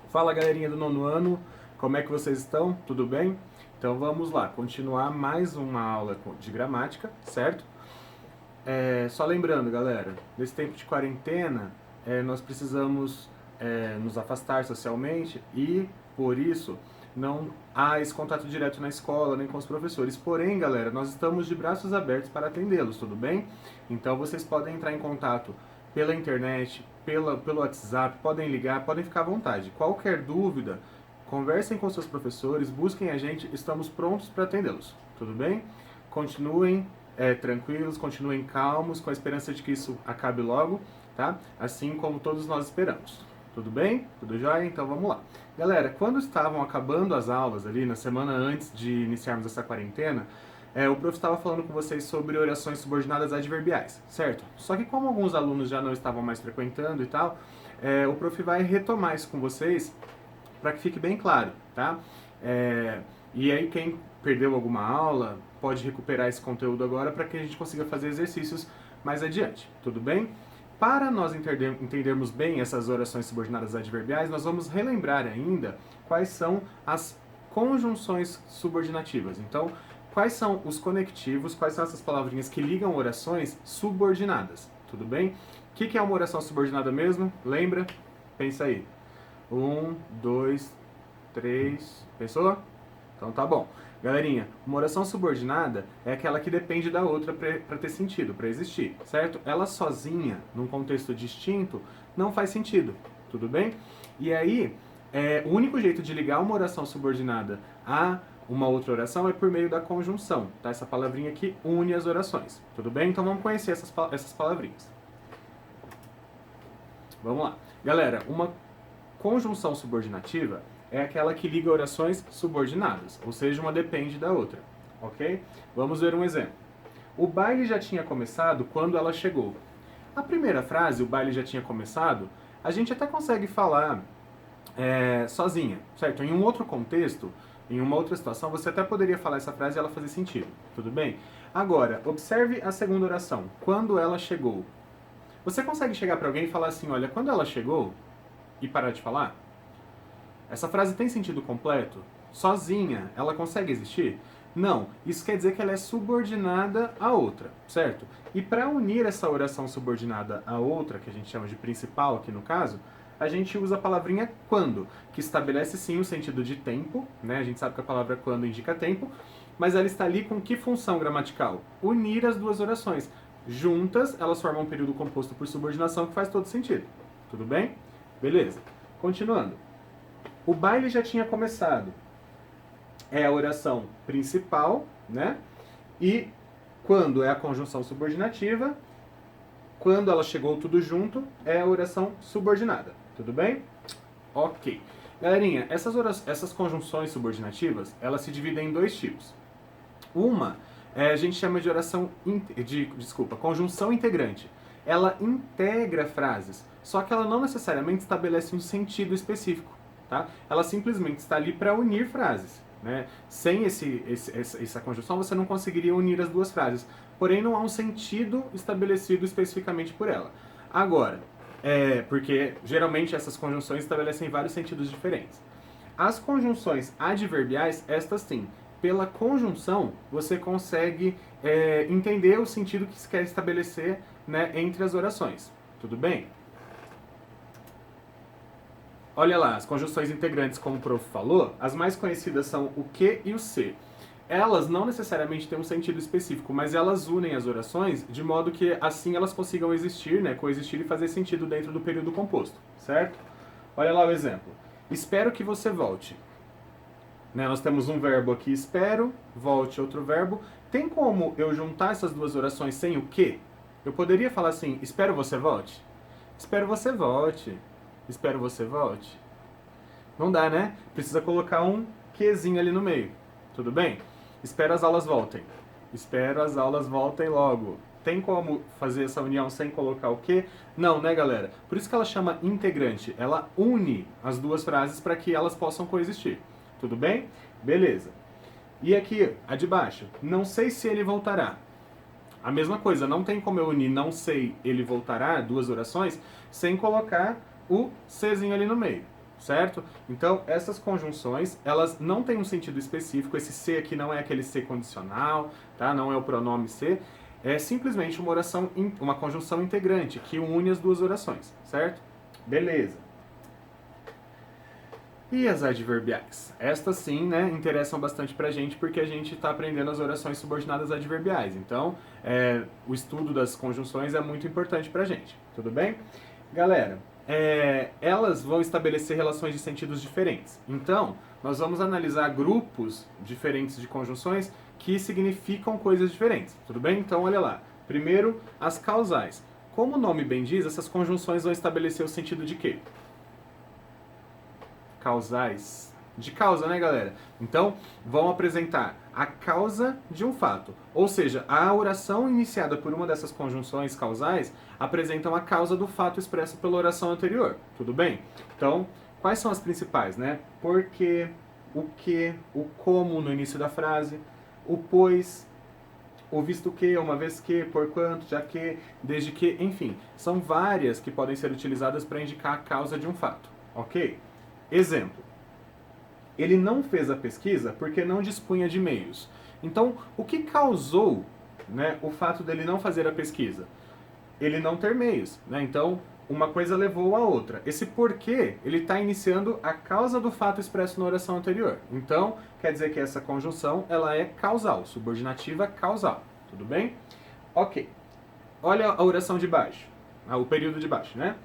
Fala galerinha do nono ano, como é que vocês estão? Tudo bem? Então vamos lá, continuar mais uma aula de gramática, certo? Só lembrando galera, nesse tempo de quarentena nós precisamos nos afastar socialmente e por isso não há esse contato direto na escola nem com os professores. Porém galera, nós estamos de braços abertos para atendê-los, tudo bem? Então vocês podem entrar em contato pela internet, pelo WhatsApp, podem ligar, podem ficar à vontade. Qualquer dúvida, conversem com seus professores, busquem a gente, estamos prontos para atendê-los, tudo bem? Continuem tranquilos, continuem calmos, com a esperança de que isso acabe logo, tá? Assim como todos nós esperamos. Tudo bem? Tudo jóia? Então vamos lá. Galera, quando estavam acabando as aulas ali, na semana antes de iniciarmos essa quarentena, o prof estava falando com vocês sobre orações subordinadas adverbiais, certo? Só que como alguns alunos já não estavam mais frequentando e tal, o prof vai retomar isso com vocês para que fique bem claro, tá? E aí quem perdeu alguma aula pode recuperar esse conteúdo agora para que a gente consiga fazer exercícios mais adiante, tudo bem? Para nós entendermos bem essas orações subordinadas adverbiais, nós vamos relembrar ainda quais são as conjunções subordinativas. Então, quais são os conectivos, quais são essas palavrinhas que ligam orações subordinadas, tudo bem? O que é uma oração subordinada mesmo? Lembra? Pensa aí. 1, 2, 3, pensou? Então tá bom. Galerinha, uma oração subordinada é aquela que depende da outra para ter sentido, para existir, certo? Ela sozinha, num contexto distinto, não faz sentido, tudo bem? E aí, o único jeito de ligar uma oração subordinada a uma outra oração é por meio da conjunção, tá? Essa palavrinha que une as orações, tudo bem? Então vamos conhecer essas palavrinhas. Vamos lá. Galera, uma conjunção subordinativa é aquela que liga orações subordinadas, ou seja, uma depende da outra, ok? Vamos ver um exemplo. O baile já tinha começado quando ela chegou. A primeira frase, o baile já tinha começado, a gente até consegue falar sozinha, certo? Em um outro contexto, em uma outra situação, você até poderia falar essa frase e ela fazer sentido, tudo bem? Agora, observe a segunda oração, quando ela chegou. Você consegue chegar para alguém e falar assim, olha, quando ela chegou, e parar de falar? Essa frase tem sentido completo? Sozinha, ela consegue existir? Não. Isso quer dizer que ela é subordinada à outra, certo? E para unir essa oração subordinada à outra, que a gente chama de principal aqui no caso, a gente usa a palavrinha quando, que estabelece sim o sentido de tempo, né? A gente sabe que a palavra quando indica tempo, mas ela está ali com que função gramatical? Unir as duas orações. Juntas, elas formam um período composto por subordinação que faz todo sentido. Tudo bem? Beleza. Continuando. O baile já tinha começado. É a oração principal, né? E quando é a conjunção subordinativa, quando ela chegou tudo junto, é a oração subordinada. Tudo bem? Ok. Galerinha, essas conjunções subordinativas, elas se dividem em dois tipos. Uma, a gente chama de conjunção integrante. Ela integra frases, só que ela não necessariamente estabelece um sentido específico, tá? Ela simplesmente está ali para unir frases, né? Sem essa conjunção você não conseguiria unir as duas frases, porém não há um sentido estabelecido especificamente por ela. Agora, porque geralmente essas conjunções estabelecem vários sentidos diferentes. As conjunções adverbiais, estas sim, pela conjunção você consegue entender o sentido que se quer estabelecer, né, entre as orações. Tudo bem? Olha lá, as conjunções integrantes, como o prof falou, as mais conhecidas são o que e o se. Elas não necessariamente têm um sentido específico, mas elas unem as orações de modo que assim elas consigam existir, né, coexistir e fazer sentido dentro do período composto, certo? Olha lá o exemplo. Espero que você volte. Né, nós temos um verbo aqui, espero, volte, outro verbo. Tem como eu juntar essas duas orações sem o que? Eu poderia falar assim, espero você volte? Espero você volte. Espero você volte. Não dá, né? Precisa colocar um quezinho ali no meio. Tudo bem? Espero as aulas voltem. Espero as aulas voltem logo. Tem como fazer essa união sem colocar o que? Não, né, galera? Por isso que ela chama integrante. Ela une as duas frases para que elas possam coexistir. Tudo bem? Beleza. E aqui, a de baixo. Não sei se ele voltará. A mesma coisa, não tem como eu unir não sei, ele voltará, duas orações, sem colocar o sezinho ali no meio. certo? Então, essas conjunções, elas não têm um sentido específico, esse se aqui não é aquele se condicional, tá? Não é o pronome se, é simplesmente uma oração, uma conjunção integrante que une as duas orações, certo? Beleza. E as adverbiais? Estas sim, né, interessam bastante pra gente porque a gente está aprendendo as orações subordinadas adverbiais. Então, o estudo das conjunções é muito importante pra gente, tudo bem? Galera, elas vão estabelecer relações de sentidos diferentes. Então, nós vamos analisar grupos diferentes de conjunções que significam coisas diferentes, tudo bem? Então, olha lá. Primeiro, as causais. Como o nome bem diz, essas conjunções vão estabelecer o sentido de quê? Causais. De causa, né, galera? Então, vão apresentar a causa de um fato. Ou seja, a oração iniciada por uma dessas conjunções causais apresentam a causa do fato expresso pela oração anterior. Tudo bem? Então, quais são as principais, né? Porque, o que, o como no início da frase, o pois, o visto que, uma vez que, porquanto, já que, desde que, enfim. São várias que podem ser utilizadas para indicar a causa de um fato. Ok? Exemplo, ele não fez a pesquisa porque não dispunha de meios. Então, o que causou, né, o fato dele não fazer a pesquisa? Ele não ter meios, né? Então, uma coisa levou a outra. Esse porquê, ele está iniciando a causa do fato expresso na oração anterior. Então, quer dizer que essa conjunção, ela é causal, subordinativa causal. Tudo bem? Ok. Olha a oração de baixo, o período de baixo, né?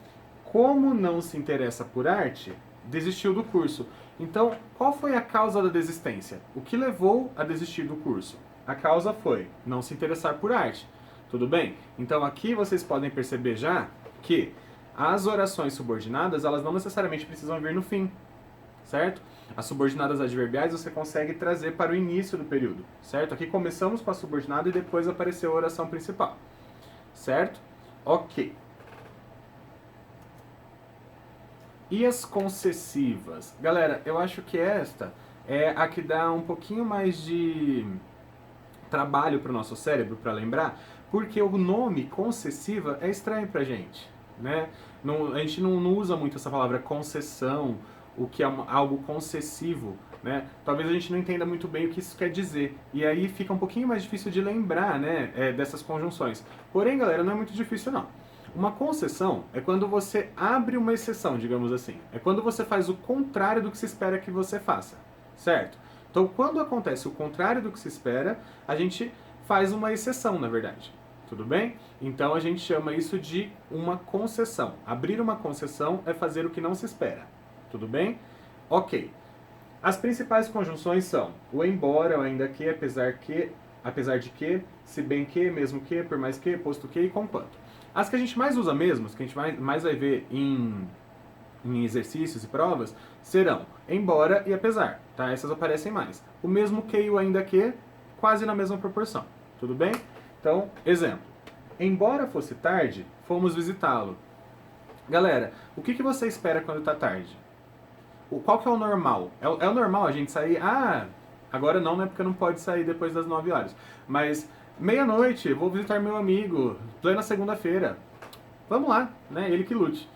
Como não se interessa por arte, desistiu do curso. Então, qual foi a causa da desistência? O que levou a desistir do curso? A causa foi não se interessar por arte. Tudo bem? Então, aqui vocês podem perceber já que as orações subordinadas, elas não necessariamente precisam vir no fim, certo? As subordinadas adverbiais você consegue trazer para o início do período, certo? Aqui começamos com a subordinada e depois apareceu a oração principal, certo? Ok. E as concessivas? Galera, eu acho que esta é a que dá um pouquinho mais de trabalho para o nosso cérebro para lembrar, porque o nome concessiva é estranho pra gente, né? A gente não usa muito essa palavra concessão, o que é algo concessivo, né? Talvez a gente não entenda muito bem o que isso quer dizer. E aí fica um pouquinho mais difícil de lembrar, né, dessas conjunções. Porém, galera, não é muito difícil não. Uma concessão é quando você abre uma exceção, digamos assim. É quando você faz o contrário do que se espera que você faça, certo? Então, quando acontece o contrário do que se espera, a gente faz uma exceção, na verdade. Tudo bem? Então, a gente chama isso de uma concessão. Abrir uma concessão é fazer o que não se espera. Tudo bem? Ok. As principais conjunções são o embora, o ainda que, apesar de que, se bem que, mesmo que, por mais que, posto que e conquanto. As que a gente mais usa mesmo, as que a gente mais vai ver em exercícios e provas, serão embora e apesar, tá? Essas aparecem mais. O mesmo que e o ainda que, quase na mesma proporção. Tudo bem? Então, exemplo. Embora fosse tarde, fomos visitá-lo. Galera, o que você espera quando tá tarde? Qual que é o normal? É o normal a gente sair... agora não, né? Porque não pode sair depois das 9 horas. Mas... meia-noite, vou visitar meu amigo, plena segunda-feira. Vamos lá, né? Ele que lute.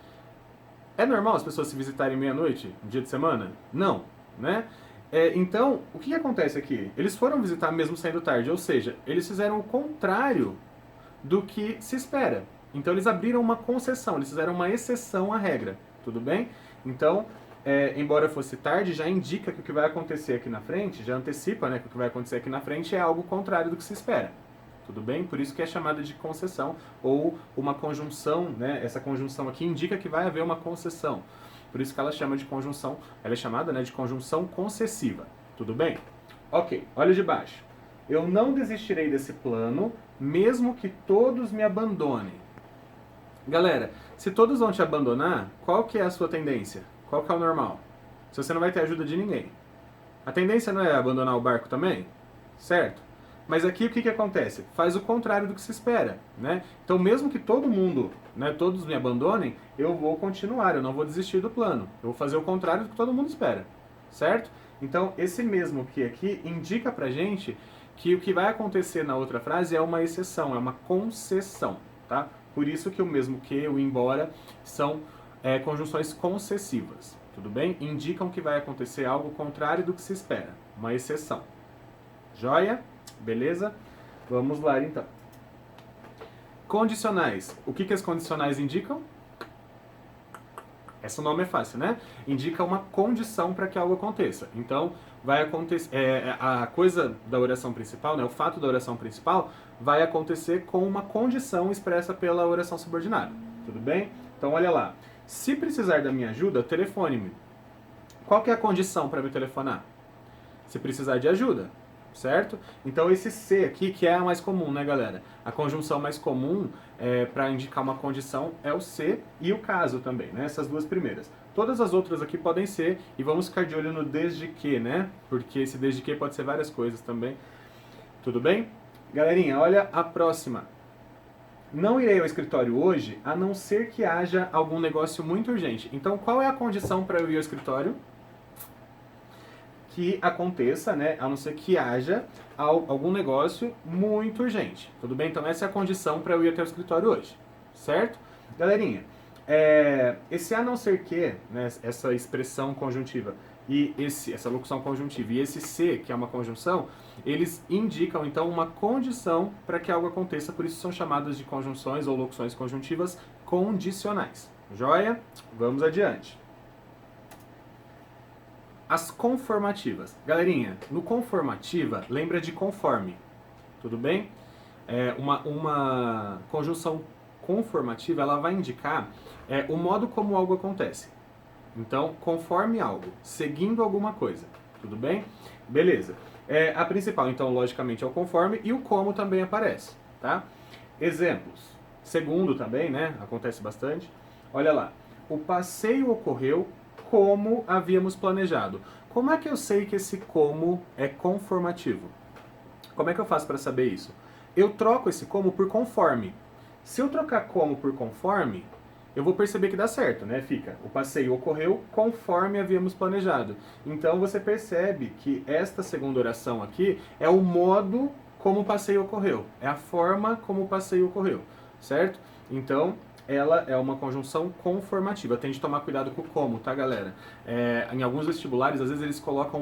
É normal as pessoas se visitarem meia-noite, no dia de semana? Não, né? Então, o que acontece aqui? Eles foram visitar mesmo saindo tarde, ou seja, eles fizeram o contrário do que se espera. Então, eles abriram uma concessão, eles fizeram uma exceção à regra, tudo bem? Então, embora fosse tarde, já indica que o que vai acontecer aqui na frente, já antecipa, né, que o que vai acontecer aqui na frente é algo contrário do que se espera. Tudo bem? Por isso que é chamada de concessão ou uma conjunção, né? Essa conjunção aqui indica que vai haver uma concessão. Por isso que ela chama de conjunção, ela é chamada, né, de conjunção concessiva. Tudo bem? Ok, olha de baixo. Eu não desistirei desse plano, mesmo que todos me abandonem. Galera, se todos vão te abandonar, qual que é a sua tendência? Qual que é o normal? Se você não vai ter ajuda de ninguém. A tendência não é abandonar o barco também? Certo? Mas aqui o que acontece? Faz o contrário do que se espera, né? Então mesmo que todo mundo, né, todos me abandonem, eu vou continuar, eu não vou desistir do plano. Eu vou fazer o contrário do que todo mundo espera, certo? Então esse mesmo que aqui indica pra gente que o que vai acontecer na outra frase é uma exceção, é uma concessão, tá? Por isso que o mesmo que, o embora, são conjunções concessivas, tudo bem? Indicam que vai acontecer algo contrário do que se espera, uma exceção. Joia? Beleza? Vamos lá então. Condicionais. O que as condicionais indicam? Esse nome é fácil, né? Indica uma condição para que algo aconteça. Então, vai acontecer a coisa da oração principal, né? O fato da oração principal vai acontecer com uma condição expressa pela oração subordinada. Tudo bem? Então, olha lá. Se precisar da minha ajuda, telefone-me. Qual que é a condição para me telefonar? Se precisar de ajuda, certo? Então esse se aqui, que é a mais comum, né, galera? A conjunção mais comum para indicar uma condição é o se e o caso também, né? Essas duas primeiras. Todas as outras aqui podem ser, e vamos ficar de olho no desde que, né? Porque esse desde que pode ser várias coisas também. Tudo bem? Galerinha, olha a próxima. Não irei ao escritório hoje, a não ser que haja algum negócio muito urgente. Então, qual é a condição para eu ir ao escritório? Que aconteça, né, a não ser que haja algum negócio muito urgente. Tudo bem? Então, essa é a condição para eu ir até o escritório hoje. Certo? Galerinha, esse a não ser que, né, essa expressão conjuntiva e essa locução conjuntiva e esse se, que é uma conjunção, eles indicam então uma condição para que algo aconteça, por isso são chamadas de conjunções ou locuções conjuntivas condicionais. Joia? Vamos adiante. As conformativas. Galerinha, no conformativa, lembra de conforme. Tudo bem? Uma conjunção conformativa, ela vai indicar o modo como algo acontece. Então, conforme algo, seguindo alguma coisa. Tudo bem? Beleza. A principal, então, logicamente, é o conforme e o como também aparece, tá? Exemplos. Segundo também, né? Acontece bastante. Olha lá. O passeio ocorreu como havíamos planejado. Como é que eu sei que esse como é conformativo? Como é que eu faço para saber isso? Eu troco esse como por conforme. Se eu trocar como por conforme, eu vou perceber que dá certo, né? Fica, o passeio ocorreu conforme havíamos planejado. Então você percebe que esta segunda oração aqui é o modo como o passeio ocorreu. É a forma como o passeio ocorreu, certo? Então, ela é uma conjunção conformativa. Tem de tomar cuidado com o como, tá, galera? Em alguns vestibulares, às vezes eles colocam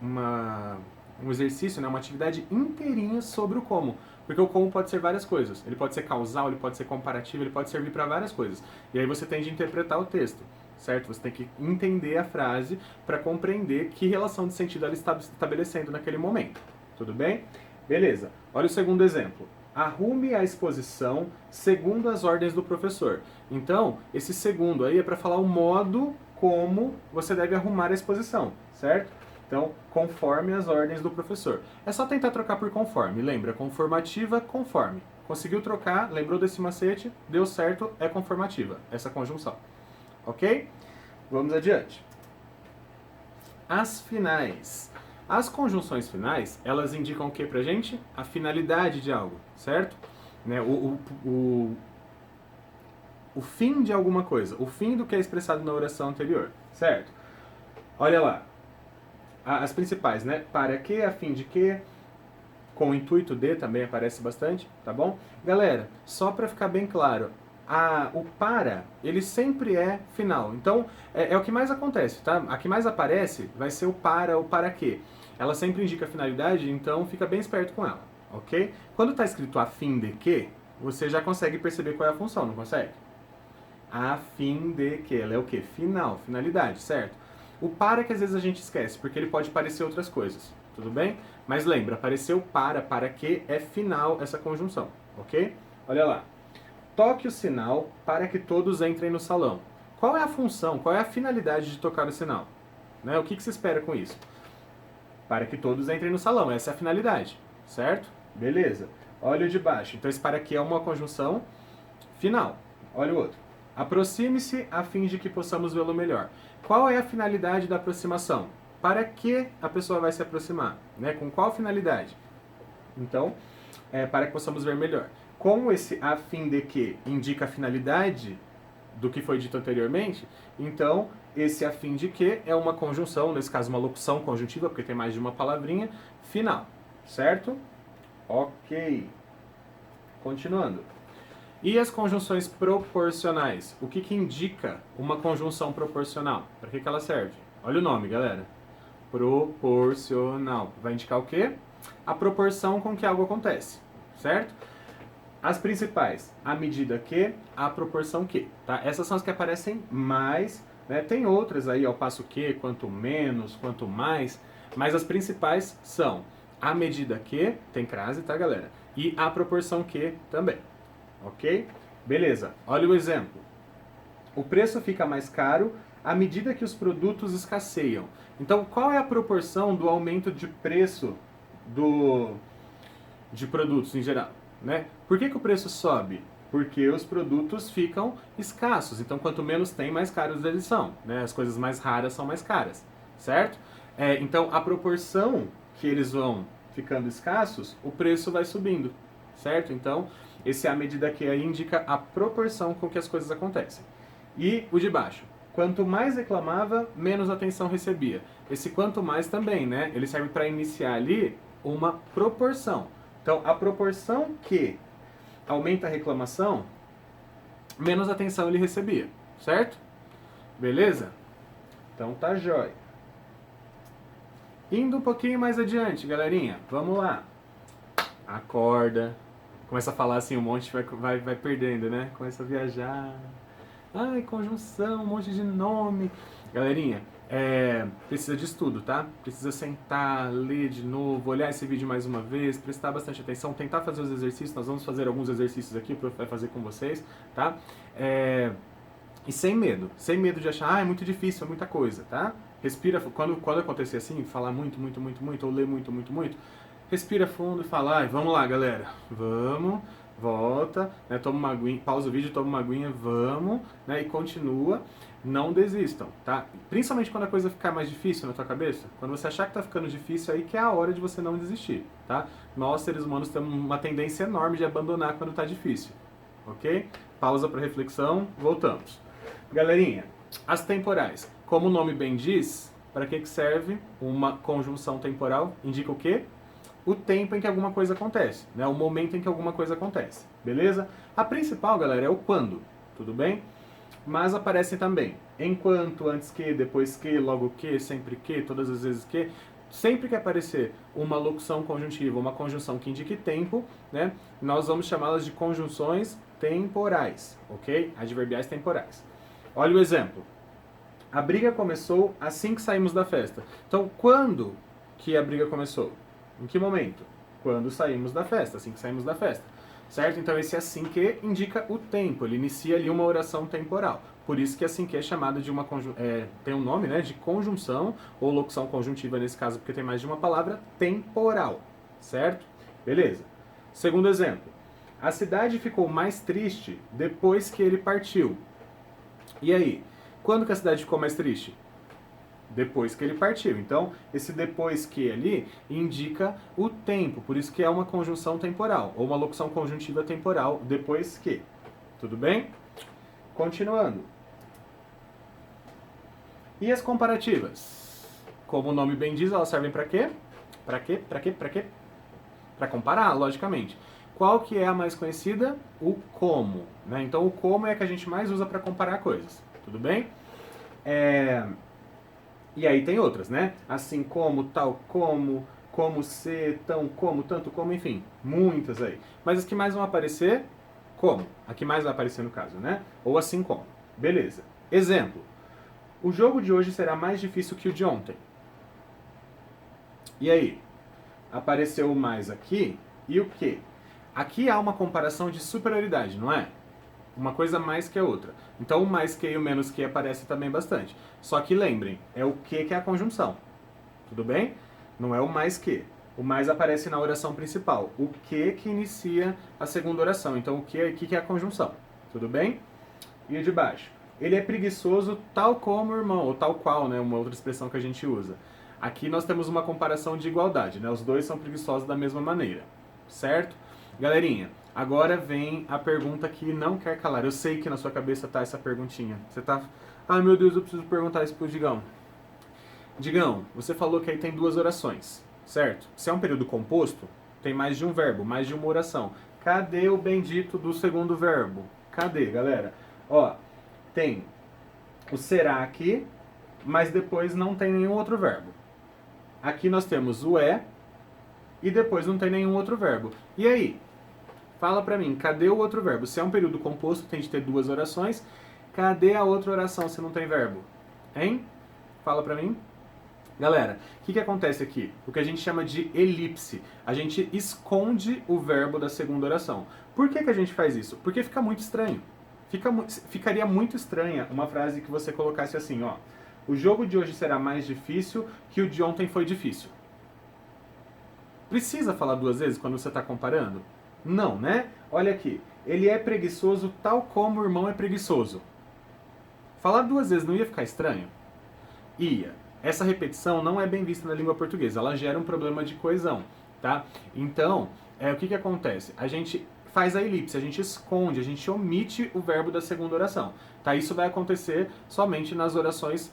um exercício, né, uma atividade inteirinha sobre o como. Porque o como pode ser várias coisas. Ele pode ser causal, ele pode ser comparativo, ele pode servir para várias coisas. E aí você tem de interpretar o texto, certo? Você tem que entender a frase para compreender que relação de sentido ela está estabelecendo naquele momento. Tudo bem? Beleza. Olha o segundo exemplo. Arrume a exposição segundo as ordens do professor. Então, esse segundo aí é para falar o modo como você deve arrumar a exposição, certo? Então, conforme as ordens do professor. É só tentar trocar por conforme. Lembra, conformativa, conforme. Conseguiu trocar, lembrou desse macete, deu certo, é conformativa, essa conjunção. Ok? Vamos adiante. As finais. As conjunções finais, elas indicam o que pra gente? A finalidade de algo, certo? Né? O fim de alguma coisa, o fim do que é expressado na oração anterior, certo? Olha lá. As principais, né? Para que, a fim de que, com o intuito de também aparece bastante, tá bom? Galera, só para ficar bem claro, o para, ele sempre é final. Então, é o que mais acontece, tá? A que mais aparece vai ser o para que. Ela sempre indica a finalidade, então fica bem esperto com ela, ok? Quando está escrito a fim de que, você já consegue perceber qual é a função, não consegue? A fim de que, ela é o que? Final, finalidade, certo? O para que às vezes a gente esquece, porque ele pode parecer outras coisas, tudo bem? Mas lembra, apareceu para que é final essa conjunção, ok? Olha lá. Toque o sinal para que todos entrem no salão. Qual é a função, qual é a finalidade de tocar o sinal? Né? O que se espera com isso? Para que todos entrem no salão, essa é a finalidade, certo? Beleza. Olha o de baixo. Então esse para que é uma conjunção final. Olha o outro. Aproxime-se a fim de que possamos vê-lo melhor. Qual é a finalidade da aproximação? Para que a pessoa vai se aproximar? Né? Com qual finalidade? Então, para que possamos ver melhor. Como esse a fim de que indica a finalidade do que foi dito anteriormente, então esse a fim de que é uma conjunção, nesse caso uma locução conjuntiva, porque tem mais de uma palavrinha, final. Certo? Ok. Continuando. E as conjunções proporcionais? O que indica uma conjunção proporcional? Para que ela serve? Olha o nome, galera. Proporcional. Vai indicar o quê? A proporção com que algo acontece, certo? As principais, a medida que, a proporção que, tá? Essas são as que aparecem mais, né? Tem outras aí, ao passo que, quanto menos, quanto mais, mas as principais são a medida que, tem crase, tá, galera? E a proporção que também, ok? Beleza, olha o exemplo. O preço fica mais caro à medida que os produtos escasseiam. Então, qual é a proporção do aumento de preço de produtos em geral? Né? Por que o preço sobe? Porque os produtos ficam escassos. Então, quanto menos tem, mais caros eles são. Né? As coisas mais raras são mais caras, certo? Então, a proporção que eles vão ficando escassos, o preço vai subindo, certo? Então, esse é a medida que aí indica a proporção com que as coisas acontecem. E o de baixo. Quanto mais reclamava, menos atenção recebia. Esse quanto mais também, né? Ele serve para iniciar ali uma proporção. Então, a proporção que aumenta a reclamação, menos atenção ele recebia, certo? Beleza? Então tá jóia. Indo um pouquinho mais adiante, galerinha, vamos lá. Acorda. Começa a falar assim um monte, vai perdendo, né? Começa a viajar. Ai, conjunção, um monte de nome. Galerinha, precisa de estudo, tá? Precisa sentar, ler de novo, olhar esse vídeo mais uma vez, prestar bastante atenção, tentar fazer os exercícios. Nós vamos fazer alguns exercícios aqui, o prof vai fazer com vocês, tá? E sem medo de achar, é muito difícil, é muita coisa, tá? Respira, quando acontecer assim, falar muito, ou ler muito, respira fundo e fala, vamos lá, galera, vamos, volta, né, toma uma aguinha, pausa o vídeo, toma uma aguinha, vamos, né, e continua, não desistam, tá? Principalmente quando a coisa ficar mais difícil na tua cabeça, quando você achar que tá ficando difícil, aí que é a hora de você não desistir, tá? Nós, seres humanos, temos uma tendência enorme de abandonar quando tá difícil, ok? Pausa para reflexão, voltamos. Galerinha, as temporais. Como o nome bem diz, para que serve uma conjunção temporal? Indica o quê? O tempo em que alguma coisa acontece, né? O momento em que alguma coisa acontece, beleza? A principal, galera, é o quando, tudo bem? Mas aparecem também enquanto, antes que, depois que, logo que, sempre que, todas as vezes que. Sempre que aparecer uma locução conjuntiva, uma conjunção que indique tempo, né? Nós vamos chamá-las de conjunções temporais, ok? Adverbiais temporais. Olha o exemplo. A briga começou assim que saímos da festa. Então, quando que a briga começou? Em que momento? Quando saímos da festa, assim que saímos da festa. Certo? Então, esse assim que indica o tempo. Ele inicia ali uma oração temporal. Por isso que assim que é chamado de uma tem um nome, né, de conjunção ou locução conjuntiva nesse caso, porque tem mais de uma palavra, temporal. Certo? Beleza. Segundo exemplo. A cidade ficou mais triste depois que ele partiu. E aí, quando que a cidade ficou mais triste? Depois que ele partiu. Então, esse depois que ali indica o tempo, por isso que é uma conjunção temporal, ou uma locução conjuntiva temporal, depois que. Tudo bem? Continuando. E as comparativas? Como o nome bem diz, elas servem para quê? Para quê? Para comparar, logicamente. Qual que é a mais conhecida? O como, né? Então o como é a que a gente mais usa para comparar coisas, tudo bem? E aí tem outras, né? Assim como, tal como se, tão como, tanto como, enfim, muitas aí. Mas as que mais vão aparecer, como? A que mais vai aparecer no caso, né? Ou assim como. Beleza. Exemplo. O jogo de hoje será mais difícil que o de ontem. E aí? Apareceu o mais aqui e o que? Aqui há uma comparação de superioridade, não é? Uma coisa mais que a outra. Então o mais que e o menos que aparece também bastante. Só que lembrem, é o que é a conjunção. Tudo bem? Não é o mais que. O mais aparece na oração principal. O que inicia a segunda oração. Então o que é a conjunção. Tudo bem? E o de baixo. Ele é preguiçoso tal como o irmão, ou tal qual, né? Uma outra expressão que a gente usa. Aqui nós temos uma comparação de igualdade, né? Os dois são preguiçosos da mesma maneira. Certo? Galerinha, agora vem a pergunta que não quer calar. Eu sei que na sua cabeça tá essa perguntinha. Você tá... Ai, meu Deus, eu preciso perguntar isso pro Digão. Digão, você falou que aí tem duas orações, certo? Se é um período composto, tem mais de um verbo, mais de uma oração. Cadê o bendito do segundo verbo? Cadê, galera? Ó, tem o será aqui, mas depois não tem nenhum outro verbo. Aqui nós temos o é e depois não tem nenhum outro verbo. E aí? Fala pra mim, cadê o outro verbo? Se é um período composto, tem de ter duas orações. Cadê a outra oração se não tem verbo? Hein? Fala pra mim. Galera, o que acontece aqui? O que a gente chama de elipse. A gente esconde o verbo da segunda oração. Por que a gente faz isso? Porque fica muito estranho. Ficaria muito estranha uma frase que você colocasse assim, ó. O jogo de hoje será mais difícil que o de ontem foi difícil. Precisa falar duas vezes quando você está comparando? Não, né? Olha aqui. Ele é preguiçoso tal como o irmão é preguiçoso. Falar duas vezes não ia ficar estranho? Ia. Essa repetição não é bem vista na língua portuguesa. Ela gera um problema de coesão, tá? Então, o que acontece? A gente faz a elipse, a gente esconde, a gente omite o verbo da segunda oração. Tá? Isso vai acontecer somente nas orações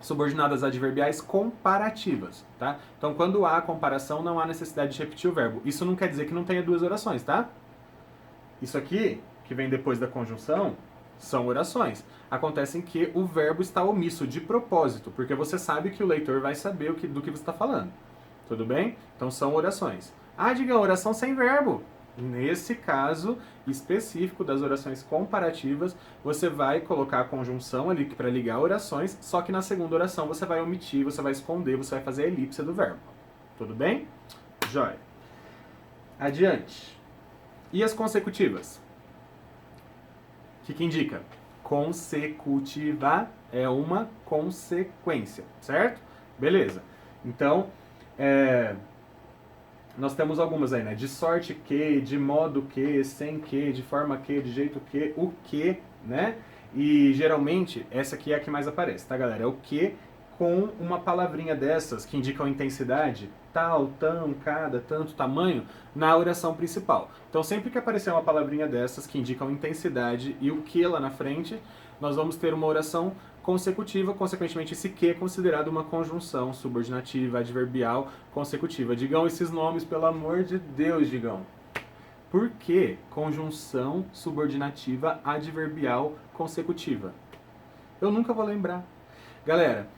subordinadas adverbiais comparativas, tá? Então, quando há comparação, não há necessidade de repetir o verbo. Isso não quer dizer que não tenha duas orações, tá? Isso aqui, que vem depois da conjunção, são orações. Acontece que o verbo está omisso de propósito, porque você sabe que o leitor vai saber do que você está falando. Tudo bem? Então, são orações. Ah, diga, oração sem verbo. Nesse caso específico das orações comparativas, você vai colocar a conjunção ali para ligar orações, só que na segunda oração você vai omitir, você vai esconder, você vai fazer a elipse do verbo. Tudo bem? Jóia. Adiante. E as consecutivas? O que indica? Consecutiva é uma consequência, certo? Beleza. Então, nós temos algumas aí, né? De sorte que, de modo que, sem que, de forma que, de jeito que, o que, né? E geralmente, essa aqui é a que mais aparece, tá, galera? É o que com uma palavrinha dessas que indicam intensidade, tal, tão, cada, tanto, tamanho, na oração principal. Então, sempre que aparecer uma palavrinha dessas que indicam intensidade e o que lá na frente, nós vamos ter uma oração consecutiva, consequentemente esse que é considerado uma conjunção subordinativa, adverbial, consecutiva. Digam esses nomes, pelo amor de Deus, digam. Por que conjunção subordinativa, adverbial, consecutiva? Eu nunca vou lembrar. Galera,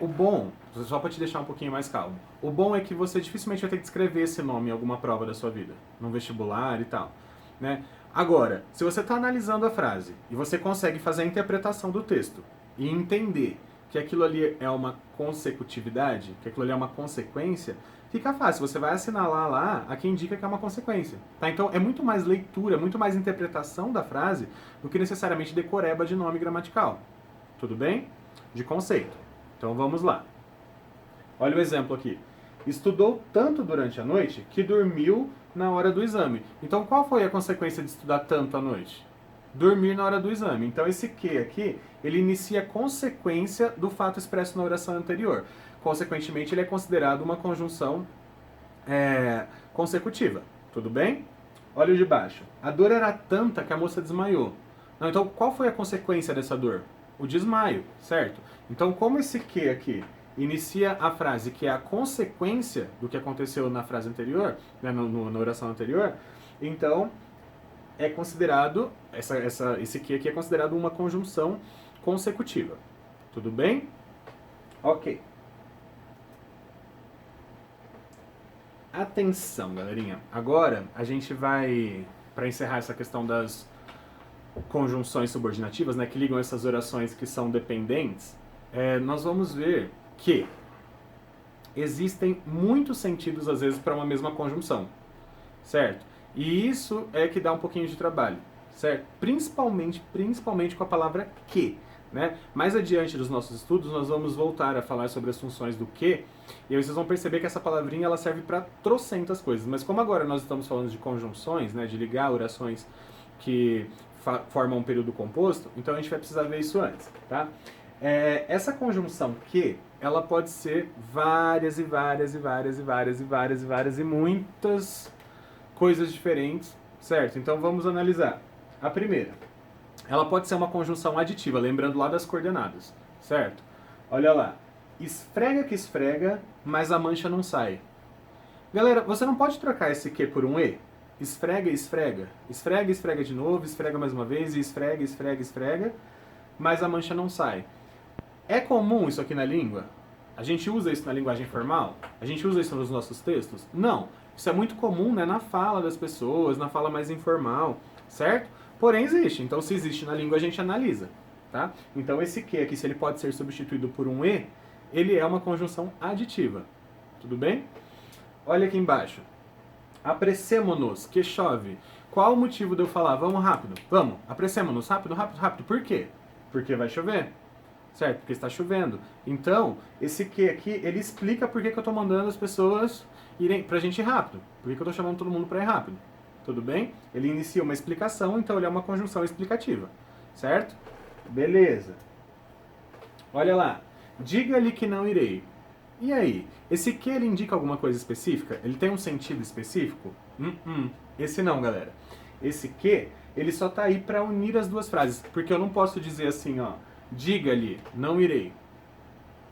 o bom, só para te deixar um pouquinho mais calmo, o bom é que você dificilmente vai ter que escrever esse nome em alguma prova da sua vida, no vestibular e tal, né? Agora, se você está analisando a frase e você consegue fazer a interpretação do texto e entender que aquilo ali é uma consecutividade, que aquilo ali é uma consequência, fica fácil. Você vai assinalar lá a que indica que é uma consequência. Tá? Então, é muito mais leitura, muito mais interpretação da frase do que necessariamente decoreba de nome gramatical. Tudo bem? De conceito. Então, vamos lá. Olha o exemplo aqui. Estudou tanto durante a noite que dormiu na hora do exame. Então, qual foi a consequência de estudar tanto à noite? Dormir na hora do exame. Então, esse que aqui, ele inicia a consequência do fato expresso na oração anterior. Consequentemente, ele é considerado uma conjunção consecutiva. Tudo bem? Olha o de baixo. A dor era tanta que a moça desmaiou. Não, então, qual foi a consequência dessa dor? O desmaio, certo? Então, como esse que aqui inicia a frase que é a consequência do que aconteceu na frase anterior, né, na oração anterior, então é considerado, esse que aqui é considerado uma conjunção consecutiva. Tudo bem? Ok. Atenção, galerinha. Agora a gente vai, para encerrar essa questão das conjunções subordinativas, né, que ligam essas orações que são dependentes, nós vamos ver que existem muitos sentidos, às vezes, para uma mesma conjunção, certo? E isso é que dá um pouquinho de trabalho, certo? Principalmente com a palavra que, né? Mais adiante dos nossos estudos, nós vamos voltar a falar sobre as funções do que, e aí vocês vão perceber que essa palavrinha ela serve para trocentas coisas, mas como agora nós estamos falando de conjunções, né, de ligar orações que formam um período composto, então a gente vai precisar ver isso antes, tá? Essa conjunção que, ela pode ser várias e muitas coisas diferentes, certo? Então vamos analisar. A primeira, ela pode ser uma conjunção aditiva, lembrando lá das coordenadas, certo? Olha lá, esfrega que esfrega, mas a mancha não sai. Galera, você não pode trocar esse que por um e? esfrega e esfrega. Esfrega e esfrega de novo, esfrega mais uma vez, e esfrega, esfrega, esfrega, mas a mancha não sai. É comum isso aqui na língua? A gente usa isso na linguagem formal? A gente usa isso nos nossos textos? Não. Isso é muito comum, né, na fala das pessoas, na fala mais informal, certo? Porém existe. Então se existe na língua a gente analisa, tá? Então esse que aqui, se ele pode ser substituído por um e, ele é uma conjunção aditiva. Tudo bem? Olha aqui embaixo. Apressemo-nos, que chove. Qual o motivo de eu falar? Vamos rápido. Vamos, apressemo-nos, rápido, rápido, rápido. Por quê? Porque vai chover. Certo? Porque está chovendo. Então, esse que aqui, ele explica por que eu estou mandando as pessoas irem pra gente ir rápido. Por que eu estou chamando todo mundo para ir rápido. Tudo bem? Ele inicia uma explicação, então ele é uma conjunção explicativa. Certo? Beleza. Olha lá. Diga-lhe que não irei. E aí? Esse que ele indica alguma coisa específica? Ele tem um sentido específico? Esse não, galera. Esse que, ele só tá aí para unir as duas frases. Porque eu não posso dizer assim, ó. Diga-lhe, não irei.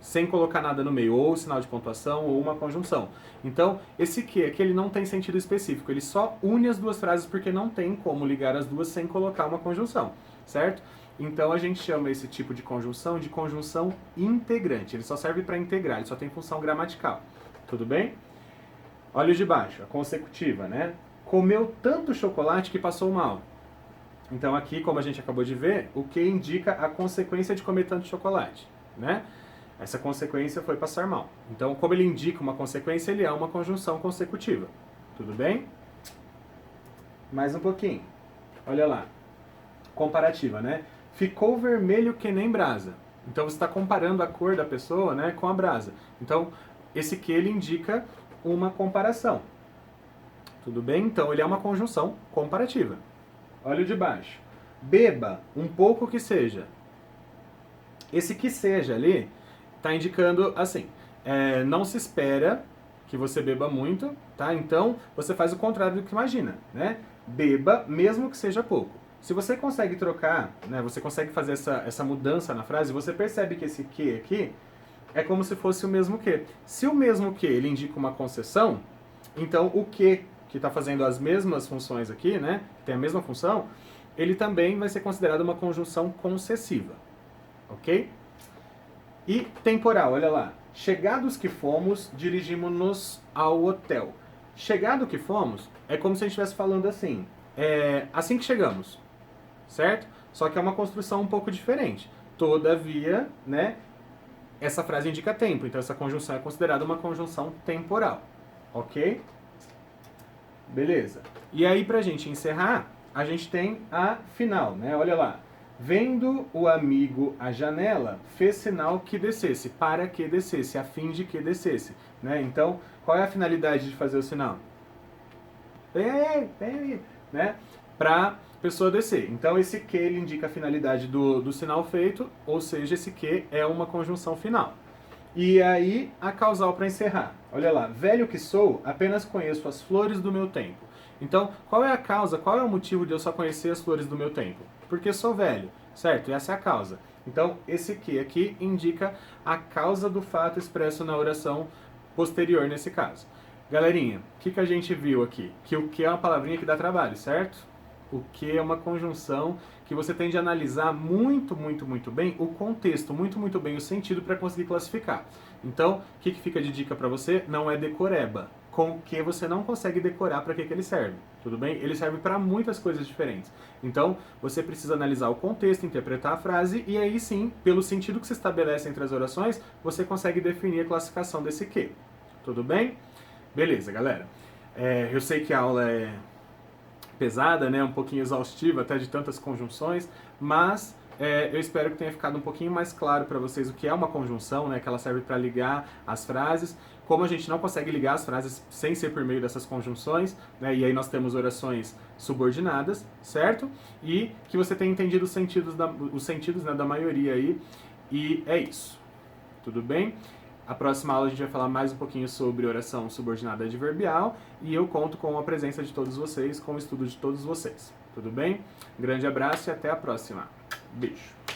Sem colocar nada no meio, ou sinal de pontuação, ou uma conjunção. Então, esse que aqui, ele não tem sentido específico. Ele só une as duas frases porque não tem como ligar as duas sem colocar uma conjunção. Certo? Então, a gente chama esse tipo de conjunção integrante. Ele só serve para integrar, ele só tem função gramatical. Tudo bem? Olha o de baixo, a consecutiva, né? Comeu tanto chocolate que passou mal. Então aqui, como a gente acabou de ver, o que indica a consequência de comer tanto chocolate, né? Essa consequência foi passar mal. Então, como ele indica uma consequência, ele é uma conjunção consecutiva. Tudo bem? Mais um pouquinho. Olha lá. Comparativa, né? Ficou vermelho que nem brasa. Então você está comparando a cor da pessoa, né, com a brasa. Então, esse que ele indica uma comparação. Tudo bem? Então ele é uma conjunção comparativa. Olha o de baixo. Beba um pouco que seja. Esse que seja ali está indicando assim, não se espera que você beba muito, tá? Então você faz o contrário do que imagina, né? Beba mesmo que seja pouco. Se você consegue trocar, né, você consegue fazer essa mudança na frase, você percebe que esse que aqui é como se fosse o mesmo que. Se o mesmo que ele indica uma concessão, então o que está fazendo as mesmas funções aqui, né, que tem a mesma função, ele também vai ser considerado uma conjunção concessiva. Ok? E temporal, olha lá. Chegados que fomos, dirigimos-nos ao hotel. Chegado que fomos, é como se a gente estivesse falando assim, assim que chegamos, certo? Só que é uma construção um pouco diferente. Todavia, né, essa frase indica tempo, então essa conjunção é considerada uma conjunção temporal, ok? Beleza. E aí, pra gente encerrar, a gente tem a final, né? Olha lá. Vendo o amigo à janela, fez sinal que descesse, para que descesse, a fim de que descesse, né? Então, qual é a finalidade de fazer o sinal? Vem aí, né? Pra pessoa descer. Então, esse que ele indica a finalidade do sinal feito, ou seja, esse que é uma conjunção final. E aí, a causal para encerrar. Olha lá, velho que sou, apenas conheço as flores do meu tempo. Então, qual é a causa, qual é o motivo de eu só conhecer as flores do meu tempo? Porque sou velho, certo? E essa é a causa. Então, esse que aqui indica a causa do fato expresso na oração posterior nesse caso. Galerinha, o que a gente viu aqui? Que o que é uma palavrinha que dá trabalho, certo? O que é uma conjunção que você tem de analisar muito bem o contexto, muito bem o sentido para conseguir classificar. Então, o que fica de dica para você? Não é decoreba, com o que você não consegue decorar para que ele serve, tudo bem? Ele serve para muitas coisas diferentes. Então, você precisa analisar o contexto, interpretar a frase e aí sim, pelo sentido que se estabelece entre as orações, você consegue definir a classificação desse que. Tudo bem? Beleza, galera. Eu sei que a aula é pesada, né, um pouquinho exaustiva até de tantas conjunções, mas eu espero que tenha ficado um pouquinho mais claro para vocês o que é uma conjunção, né, que ela serve para ligar as frases, como a gente não consegue ligar as frases sem ser por meio dessas conjunções, né, e aí nós temos orações subordinadas, certo? E que você tenha entendido os sentidos né, da maioria aí, e é isso. Tudo bem? A próxima aula a gente vai falar mais um pouquinho sobre oração subordinada adverbial e eu conto com a presença de todos vocês, com o estudo de todos vocês. Tudo bem? Grande abraço e até a próxima. Beijo.